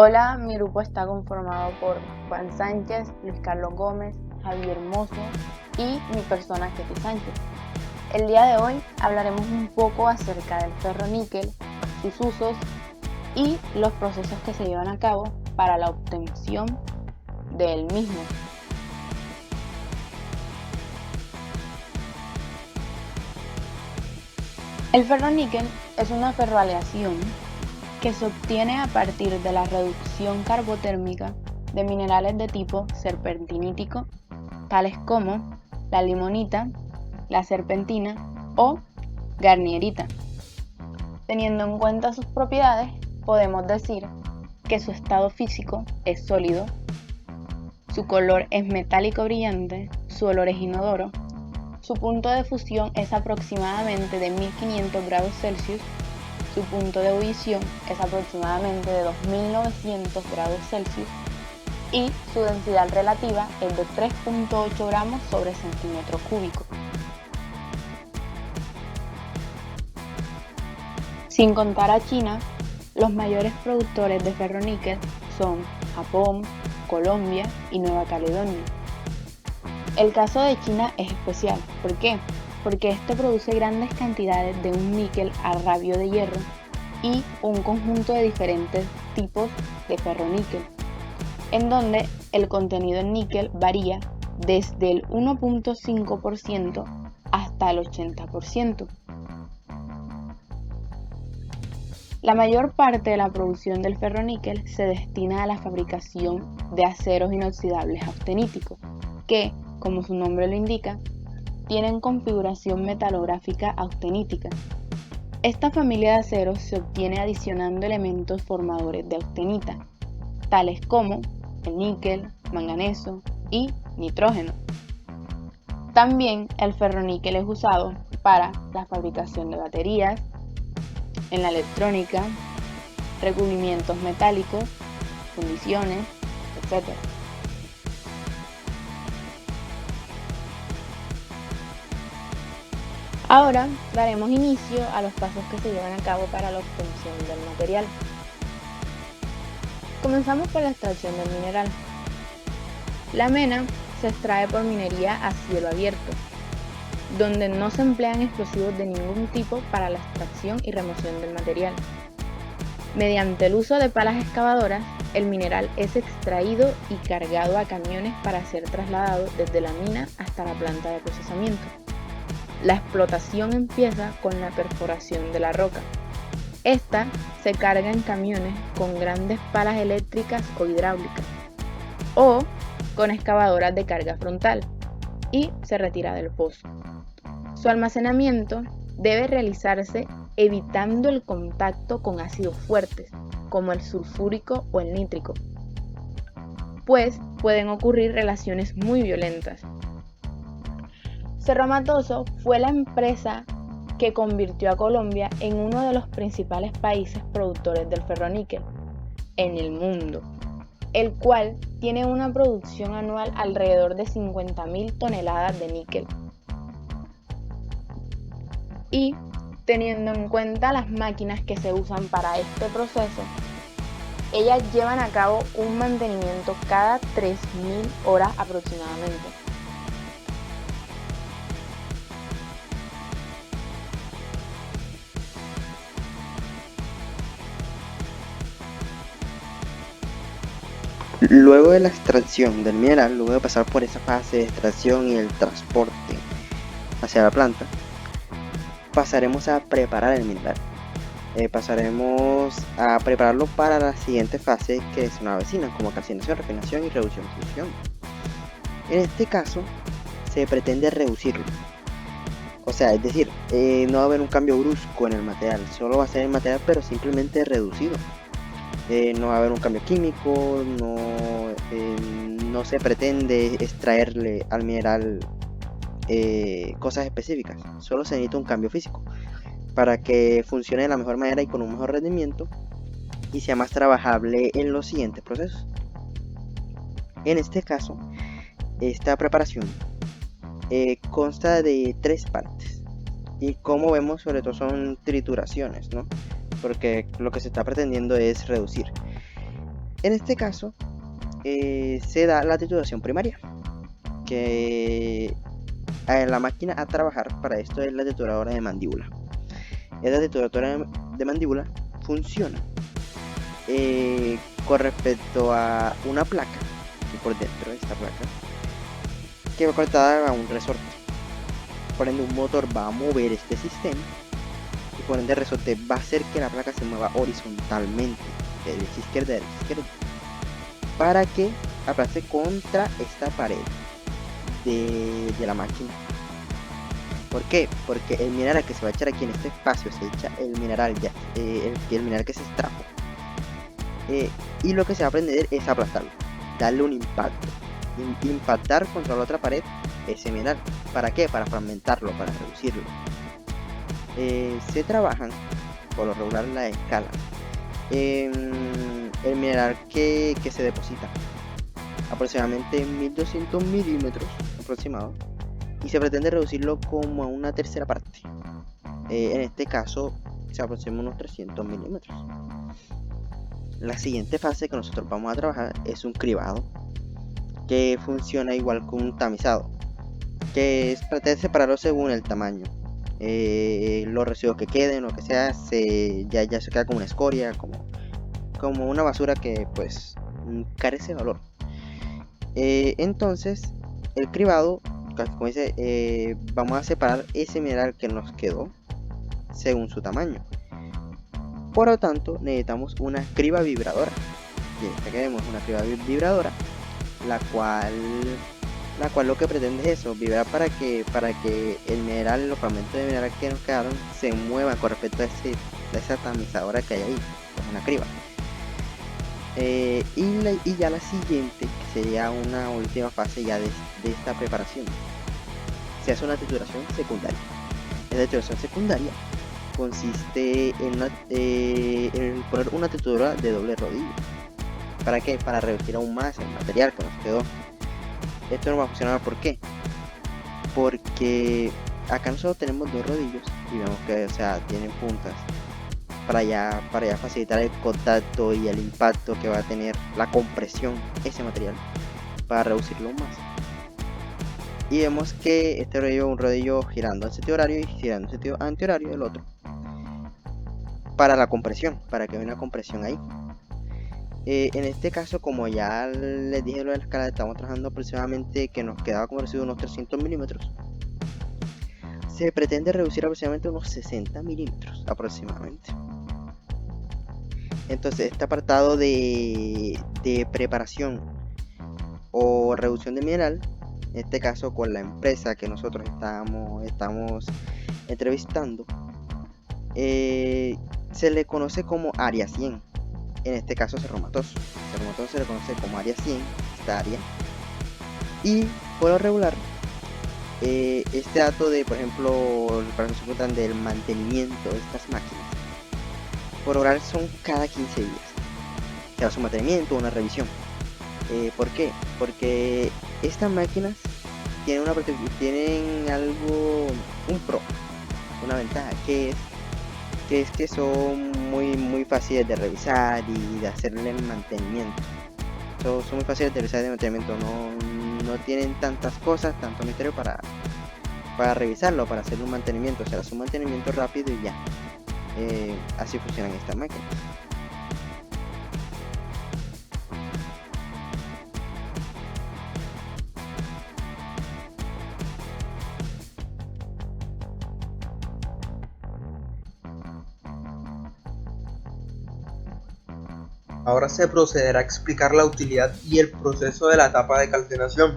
Hola, mi grupo está conformado por Juan Sánchez, Luis Carlos Gómez, Javier Mozo y mi persona Ketty Sánchez. El día de hoy hablaremos un poco acerca del ferroníquel, sus usos y los procesos que se llevan a cabo para la obtención del mismo. El ferroníquel es una ferroaleación que se obtiene a partir de la reducción carbotérmica de minerales de tipo serpentinítico, tales como la limonita, la serpentina o garnierita. Teniendo en cuenta sus propiedades, podemos decir que su estado físico es sólido, su color es metálico brillante, su olor es inodoro, su punto de fusión es aproximadamente de 1500 grados Celsius, su punto de ebullición es aproximadamente de 2900 grados Celsius y su densidad relativa es de 3.8 gramos sobre centímetro cúbico. Sin contar a China, los mayores productores de ferroníquel son Japón, Colombia y Nueva Caledonia. El caso de China es especial. ¿Por qué? Porque este produce grandes cantidades de un níquel a rabio de hierro y un conjunto de diferentes tipos de ferroníquel, en donde el contenido en níquel varía desde el 1.5% hasta el 80%. La mayor parte de la producción del ferroníquel se destina a la fabricación de aceros inoxidables austeníticos, que, como su nombre lo indica, tienen configuración metalográfica austenítica. Esta familia de aceros se obtiene adicionando elementos formadores de austenita, tales como el níquel, manganeso y nitrógeno. También el ferroníquel es usado para la fabricación de baterías, en la electrónica, recubrimientos metálicos, fundiciones, etc. Ahora daremos inicio a los pasos que se llevan a cabo para la obtención del material. Comenzamos por la extracción del mineral. La mena se extrae por minería a cielo abierto, donde no se emplean explosivos de ningún tipo para la extracción y remoción del material. Mediante el uso de palas excavadoras, el mineral es extraído y cargado a camiones para ser trasladado desde la mina hasta la planta de procesamiento. La explotación empieza con la perforación de la roca. Esta se carga en camiones con grandes palas eléctricas o hidráulicas, o con excavadoras de carga frontal, y se retira del pozo. Su almacenamiento debe realizarse evitando el contacto con ácidos fuertes, como el sulfúrico o el nítrico, pues pueden ocurrir reacciones muy violentas. Cerro Matoso fue la empresa que convirtió a Colombia en uno de los principales países productores del ferroníquel en el mundo, el cual tiene una producción anual alrededor de 50.000 toneladas de níquel. Y teniendo en cuenta las máquinas que se usan para este proceso, ellas llevan a cabo un mantenimiento cada 3.000 horas aproximadamente. Luego de la extracción del mineral, luego de pasar por esa fase de extracción y el transporte hacia la planta, pasaremos a preparar el mineral. Pasaremos a prepararlo para la siguiente fase que se nos avecina, como calcinación, refinación y reducción de fusión. En este caso, se pretende reducirlo. O sea, es decir, no va a haber un cambio brusco en el material, solo va a ser el material pero simplemente reducido. No va a haber un cambio químico, no se pretende extraerle al mineral cosas específicas, solo se necesita un cambio físico para que funcione de la mejor manera y con un mejor rendimiento y sea más trabajable en los siguientes procesos. En este caso, esta preparación consta de 3 partes y como vemos sobre todo son trituraciones, ¿no? Porque lo que se está pretendiendo es reducir. En este caso se da la trituración primaria, que la máquina a trabajar para esto es la trituradora de mandíbula. Esta trituradora de mandíbula funciona con respecto a una placa, que por dentro de esta placa, que va conectada a un resorte. Por ende, un motor va a mover este sistema y por ende el resorte va a hacer que la placa se mueva horizontalmente, de derecha a izquierda, de derecha a izquierda, para que aplaste contra esta pared de la máquina. ¿Por qué? Porque el mineral que se va a echar aquí en este espacio se echa el mineral ya, el mineral que se extrajo. Y lo que se va a aprender es aplastarlo, darle un impacto, impactar contra la otra pared ese mineral. ¿Para qué? Para fragmentarlo, para reducirlo. Se trabajan, por lo regular, la escala. El mineral que se deposita, aproximadamente 1200 milímetros aproximado, y se pretende reducirlo como a una tercera parte. En este caso se aproxima unos 300 milímetros. La siguiente fase que nosotros vamos a trabajar es un cribado, que funciona igual que un tamizado, que es pretende separarlo según el tamaño. Los residuos que queden, lo que sea, ya se queda como una escoria, como una basura que pues carece de valor. Entonces el cribado, como dice, vamos a separar ese mineral que nos quedó según su tamaño. Por lo tanto, necesitamos una criba vibradora. Y esta queremos una criba vibradora, la cual lo que pretende es eso, vibrar para que el mineral, los fragmentos de mineral que nos quedaron se muevan con respecto a esa tamizadora que hay ahí, que es una criba. Y ya la siguiente, que sería una última fase ya de esta preparación, se hace una trituración secundaria. La trituración secundaria consiste en poner una trituradora de doble rodillo. ¿Para qué? Para reducir aún más el material que nos quedó. Esto no va a funcionar. ¿Por qué? Porque acá nosotros tenemos dos rodillos y vemos que, o sea, tienen puntas para ya facilitar el contacto y el impacto que va a tener la compresión ese material, para reducirlo más. Y vemos que este rodillo es un rodillo girando en sentido horario y girando en sentido antihorario el otro, para la compresión, para que haya una compresión ahí. En este caso, como ya les dije lo de la escala, estamos trabajando aproximadamente, que nos quedaba como residuo unos 300 milímetros. Se pretende reducir aproximadamente unos 60 milímetros aproximadamente. Entonces, este apartado de preparación o reducción de mineral, en este caso con la empresa que nosotros estamos entrevistando, se le conoce como área 100. En este caso Cerro-Matoso se le conoce como área 100, esta área. Y por lo regular, este dato de, por ejemplo, para que se encuentran del mantenimiento de estas máquinas, por lo regular son cada 15 días. Se hace un mantenimiento o una revisión. ¿Por qué? Porque estas máquinas tienen algo, un pro, una ventaja, que es que son muy fáciles de revisar y de hacerle el mantenimiento. Son muy fáciles de revisar, de mantenimiento, no tienen tantas cosas, tanto misterio para revisarlo, para hacer un mantenimiento. O sea, es un mantenimiento rápido y ya. Así funcionan estas máquinas. Ahora se procederá a explicar la utilidad y el proceso de la etapa de calcinación.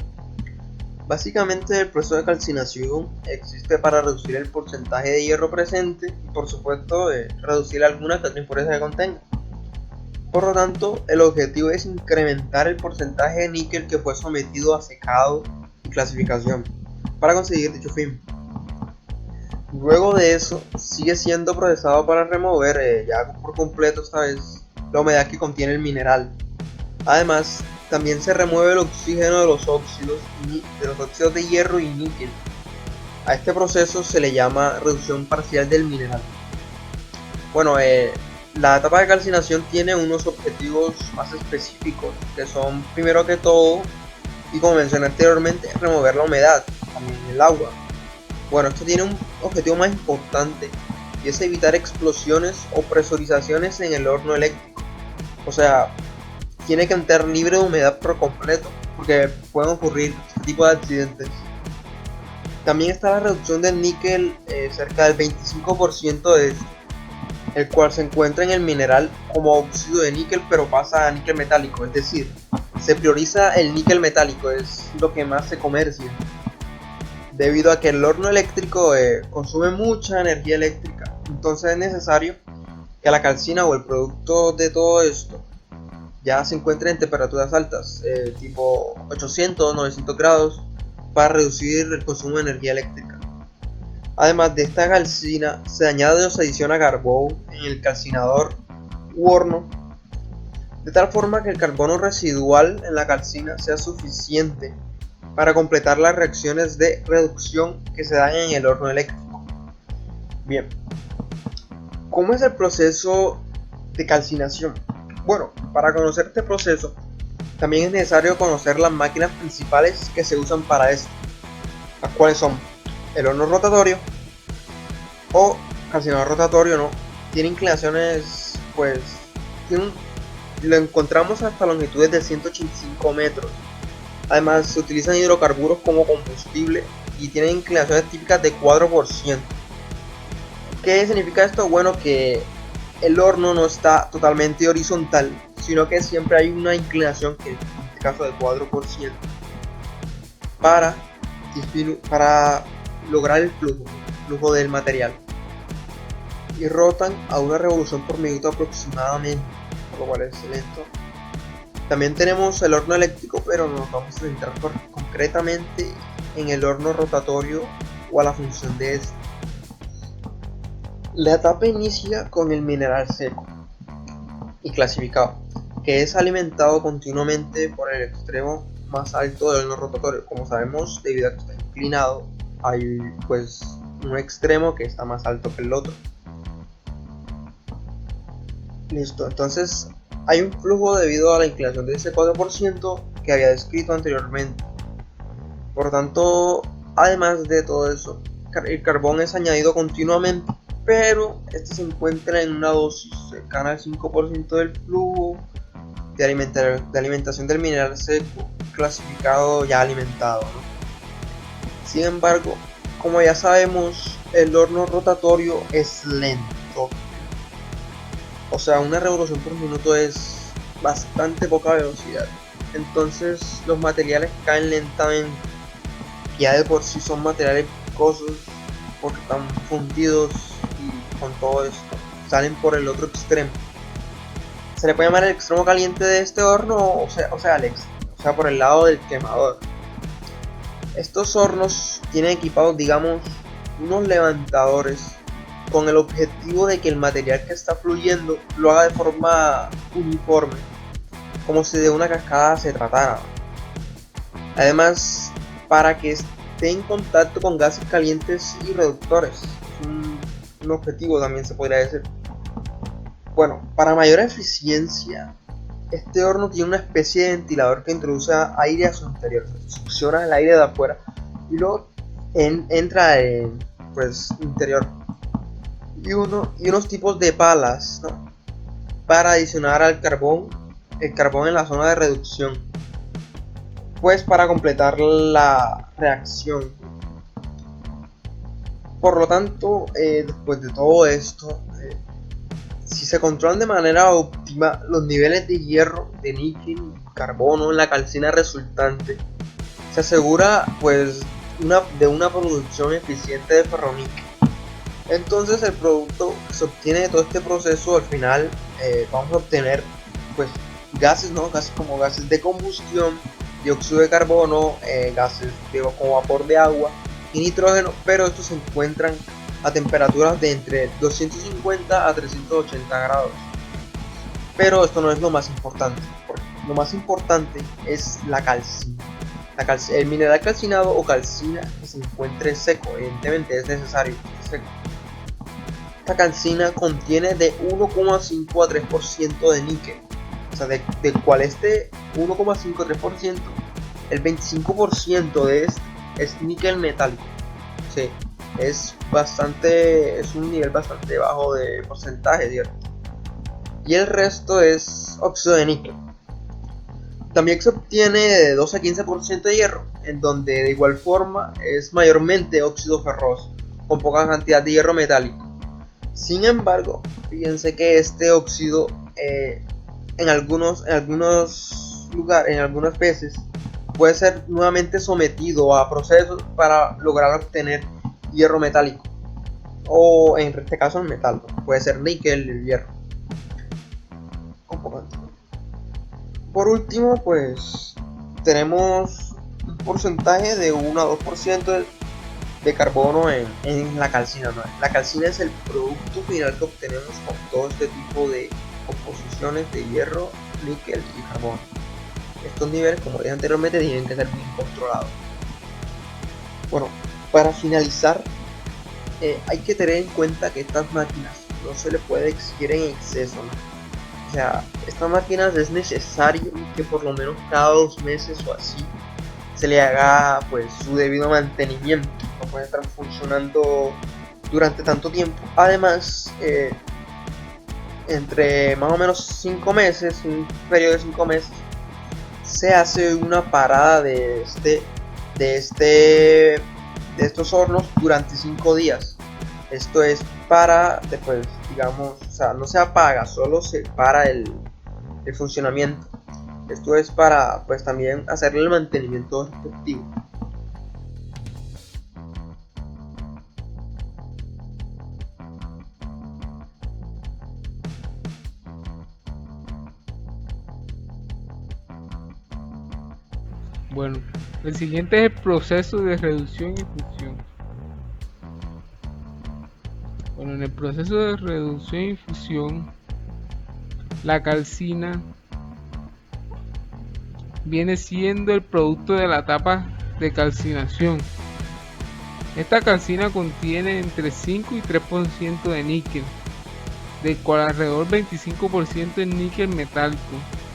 Básicamente, el proceso de calcinación existe para reducir el porcentaje de hierro presente y, por supuesto, reducir alguna que otra impureza que contenga. Por lo tanto, el objetivo es incrementar el porcentaje de níquel que fue sometido a secado y clasificación para conseguir dicho fin. Luego de eso, sigue siendo procesado para remover ya por completo esta vez la humedad que contiene el mineral. Además, también se remueve el oxígeno de los óxidos de hierro y níquel. A este proceso se le llama reducción parcial del mineral. Bueno, La etapa de calcinación tiene unos objetivos más específicos, que son, primero que todo, y como mencioné anteriormente, remover la humedad, también el agua. Bueno, esto tiene un objetivo más importante, y es evitar explosiones o presurizaciones en el horno eléctrico. O sea, tiene que estar libre de humedad por completo, porque pueden ocurrir este tipo de accidentes. También está la reducción del níquel, cerca del 25% de este, el cual se encuentra en el mineral como óxido de níquel, pero pasa a níquel metálico, es decir, se prioriza el níquel metálico, es lo que más se comercia, debido a que el horno eléctrico consume mucha energía eléctrica. Entonces es necesario que la calcina o el producto de todo esto ya se encuentre en temperaturas altas, tipo 800 900 grados, para reducir el consumo de energía eléctrica. Además de esta calcina, se añade o se adiciona carbón en el calcinador u horno, de tal forma que el carbono residual en la calcina sea suficiente para completar las reacciones de reducción que se dan en el horno eléctrico. Bien, ¿cómo es el proceso de calcinación? Bueno, para conocer este proceso, también es necesario conocer las máquinas principales que se usan para esto, las cuales son el horno rotatorio o calcinador rotatorio, ¿no? Tiene inclinaciones, pues, lo encontramos hasta longitudes de 185 metros. Además, se utilizan hidrocarburos como combustible y tienen inclinaciones típicas de 4%. ¿Qué significa esto? Bueno, que el horno no está totalmente horizontal, sino que siempre hay una inclinación, que en este caso de 4%, para lograr el flujo del material, y rotan a una revolución por minuto aproximadamente, por lo cual es lento. También tenemos el horno eléctrico, pero nos vamos a centrar concretamente en el horno rotatorio o a la función de este. La etapa inicia con el mineral seco y clasificado, que es alimentado continuamente por el extremo más alto del horno rotatorio. Como sabemos, debido a que está inclinado, hay pues un extremo que está más alto que el otro. Listo, entonces hay un flujo debido a la inclinación de ese 4% que había descrito anteriormente. Por tanto, además de todo eso, el carbón es añadido continuamente, pero este se encuentra en una dosis cercana al 5% del flujo de alimentación del mineral seco, clasificado ya alimentado, ¿no? Sin embargo, como ya sabemos, el horno rotatorio es lento. O sea, una revolución por minuto es bastante poca velocidad. Entonces los materiales caen lentamente. Ya de por sí son materiales viscosos porque están fundidos, y con todo esto salen por el otro extremo. Se le puede llamar el extremo caliente de este horno, o sea por el lado del quemador. Estos hornos tienen equipados, digamos, unos levantadores con el objetivo de que el material que está fluyendo lo haga de forma uniforme, como si de una cascada se tratara. Además, para que esté en contacto con gases calientes y reductores, es un objetivo también se podría decir. Bueno, para mayor eficiencia, este horno tiene una especie de ventilador que introduce aire a su interior, succiona el aire de afuera y luego entra en interior, y unos tipos de palas, ¿no?, para adicionar el carbón en la zona de reducción, pues para completar la reacción. Por lo tanto, después de todo esto, si se controlan de manera óptima los niveles de hierro, de níquel y carbono en la calcina resultante, se asegura de una producción eficiente de ferroníquel. Entonces el producto que se obtiene de todo este proceso, al final vamos a obtener gases, ¿no? Gases como gases de combustión, dióxido de carbono, gases como vapor de agua y nitrógeno, pero estos se encuentran a temperaturas de entre 250 a 380 grados. Pero esto no es lo más importante, porque lo más importante es la calcina. El mineral calcinado o calcina que se encuentre seco, evidentemente es necesario que esté seco. esta calcina contiene de 1,5 a 3% de níquel. O sea, del cual este 1,5 a 3%, el 25% de este es níquel metálico. Sí, es un nivel bastante bajo de porcentaje, ¿cierto? Y el resto es óxido de níquel. También se obtiene de 12 a 15% de hierro, en donde de igual forma es mayormente óxido ferroso, con poca cantidad de hierro metálico. Sin embargo, fíjense que este óxido en algunos lugares, en algunas veces, puede ser nuevamente sometido a procesos para lograr obtener hierro metálico, o en este caso el metal, ¿no? Puede ser níquel y hierro. Por último, pues tenemos un porcentaje de 1 a 2% de carbono en la calcina, ¿no? La calcina es el producto final que obtenemos con todo este tipo de composiciones de hierro, níquel y carbono. Estos niveles, como dije anteriormente, tienen que ser bien controlados. Bueno, para finalizar, hay que tener en cuenta que estas máquinas no se les puede exigir en exceso, ¿no? O sea, estas máquinas es necesario que por lo menos cada 2 meses o así se le haga pues su debido mantenimiento. No puede estar funcionando durante tanto tiempo. Además, entre más o menos 5 meses, un periodo de 5 meses, se hace una parada de estos hornos durante 5 días. Esto es para después, digamos, o sea, no se apaga, solo se para el funcionamiento. Esto es para pues también hacerle el mantenimiento respectivo. Bueno, el siguiente es el proceso de reducción y fusión. Bueno, en el proceso de reducción y fusión, la calcina viene siendo el producto de la etapa de calcinación. Esta calcina contiene entre 5 y 3% de níquel, del cual alrededor 25% es níquel metálico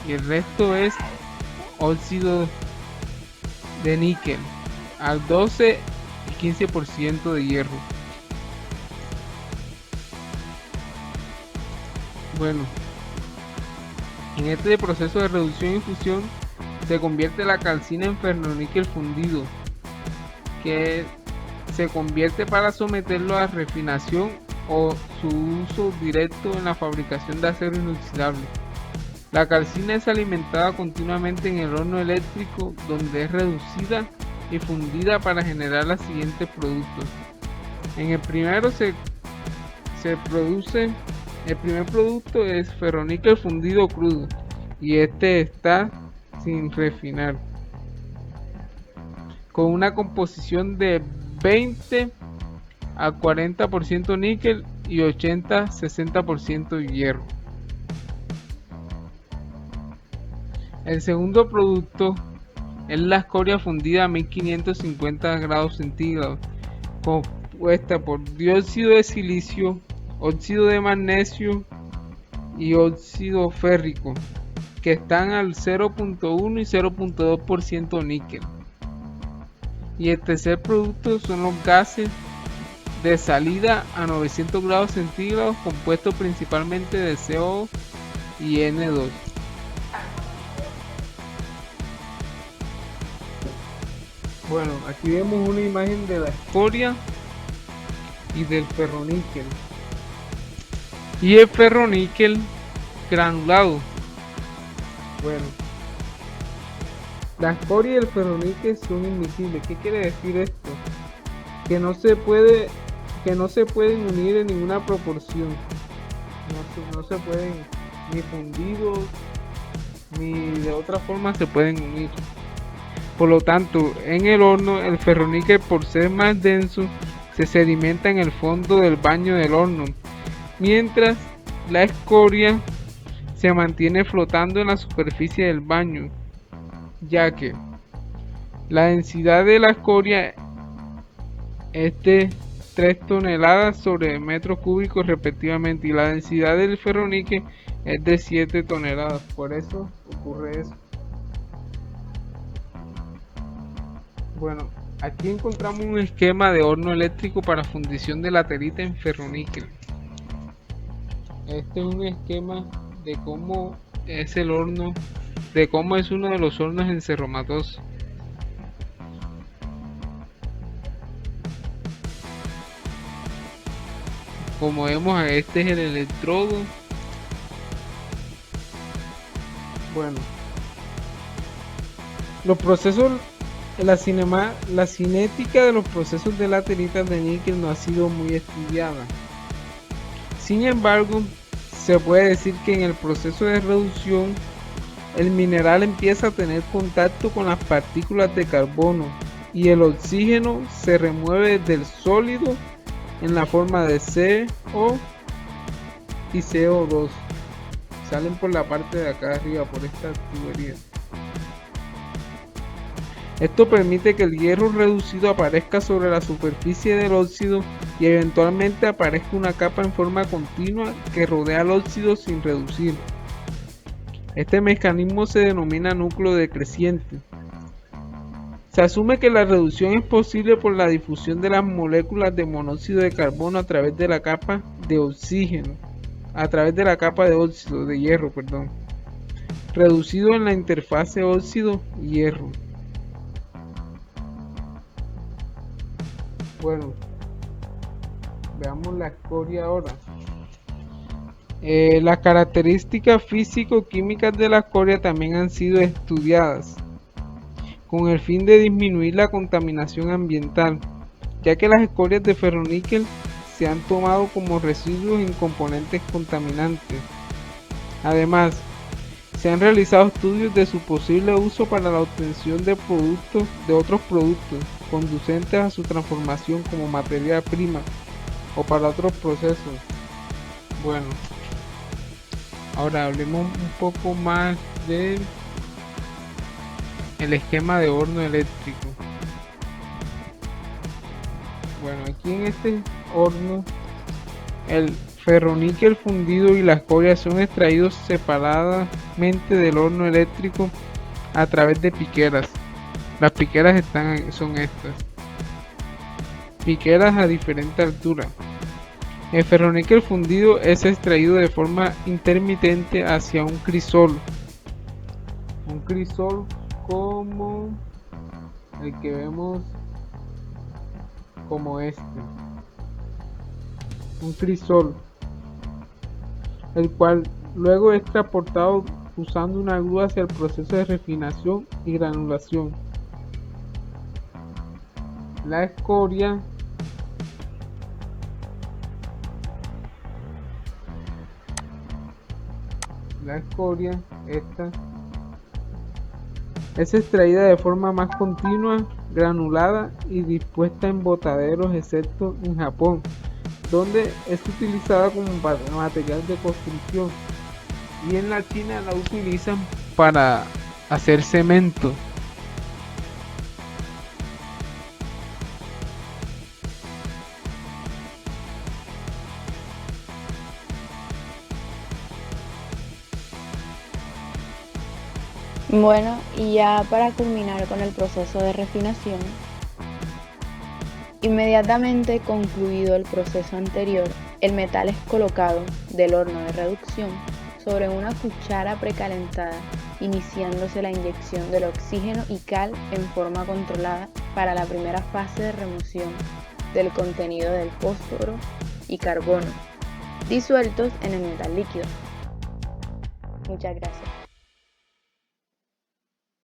y el resto es óxido de níquel, al 12 y 15% de hierro. Bueno, en este proceso de reducción y fusión se convierte la calcina en ferroníquel fundido, que se convierte para someterlo a refinación o su uso directo en la fabricación de acero inoxidable. La calcina es alimentada continuamente en el horno eléctrico, donde es reducida y fundida para generar los siguientes productos. En el primero el primer producto es ferroníquel fundido crudo, y este está sin refinar, con una composición de 20 a 40% níquel y 80-60% hierro. El segundo producto es la escoria fundida a 1550 grados centígrados, compuesta por dióxido de silicio, óxido de magnesio y óxido férrico, que están al 0.1 y 0.2% níquel. Y el tercer producto son los gases de salida a 900 grados centígrados, compuestos principalmente de CO y N2. Bueno, aquí vemos una imagen de la escoria y del ferroníquel. Y el ferroníquel granulado. Bueno, la escoria y el ferroníquel son invisibles. ¿Qué quiere decir esto? Que no se pueden unir en ninguna proporción. No se pueden ni fundidos ni de otra forma se pueden unir. Por lo tanto, en el horno el ferroníquel, por ser más denso, se sedimenta en el fondo del baño del horno, mientras la escoria se mantiene flotando en la superficie del baño, ya que la densidad de la escoria es de 3 toneladas sobre metros cúbicos respectivamente, y la densidad del ferroníquel es de 7 toneladas. Por eso ocurre eso. Bueno, aquí encontramos un esquema de horno eléctrico para fundición de laterita en ferroníquel. Este es un esquema de cómo es el horno, de cómo es uno de los hornos en Cerro Matoso. Como vemos, este es el electrodo. Bueno, los procesos, la cinética de los procesos de lateritas de níquel no ha sido muy estudiada. Sin embargo, se puede decir que en el proceso de reducción, el mineral empieza a tener contacto con las partículas de carbono y el oxígeno se remueve del sólido en la forma de CO y CO2. Salen por la parte de acá arriba, por esta tubería. Esto permite que el hierro reducido aparezca sobre la superficie del óxido y eventualmente aparezca una capa en forma continua que rodea al óxido sin reducir. Este mecanismo se denomina núcleo decreciente. Se asume que la reducción es posible por la difusión de las moléculas de monóxido de carbono a través de la capa de óxido de hierro, reducido en la interfase óxido-hierro. Bueno, veamos la escoria ahora. Las características físico-químicas de la escoria también han sido estudiadas con el fin de disminuir la contaminación ambiental, ya que las escorias de ferroníquel se han tomado como residuos en componentes contaminantes. Además, se han realizado estudios de su posible uso para la obtención de otros productos conducentes a su transformación como materia prima o para otros procesos. Bueno, ahora hablemos un poco más de el esquema de horno eléctrico. Bueno, aquí en este horno el ferroníquel fundido y la escoria son extraídos separadamente del horno eléctrico a través de piqueras. Las piqueras son estas. Piqueras a diferente altura. El ferroníquel fundido es extraído de forma intermitente hacia un crisol. Un crisol como el que vemos como este. Un crisol, el cual luego es transportado usando una grúa hacia el proceso de refinación y granulación. La escoria esta es extraída de forma más continua, granulada y dispuesta en botaderos, excepto en Japón, donde es utilizada como material de construcción, y en la China la utilizan para hacer cemento. Bueno, y ya para culminar con el proceso de refinación, inmediatamente concluido el proceso anterior, el metal es colocado del horno de reducción sobre una cuchara precalentada, iniciándose la inyección del oxígeno y cal en forma controlada para la primera fase de remoción del contenido del fósforo y carbono disueltos en el metal líquido. Muchas gracias.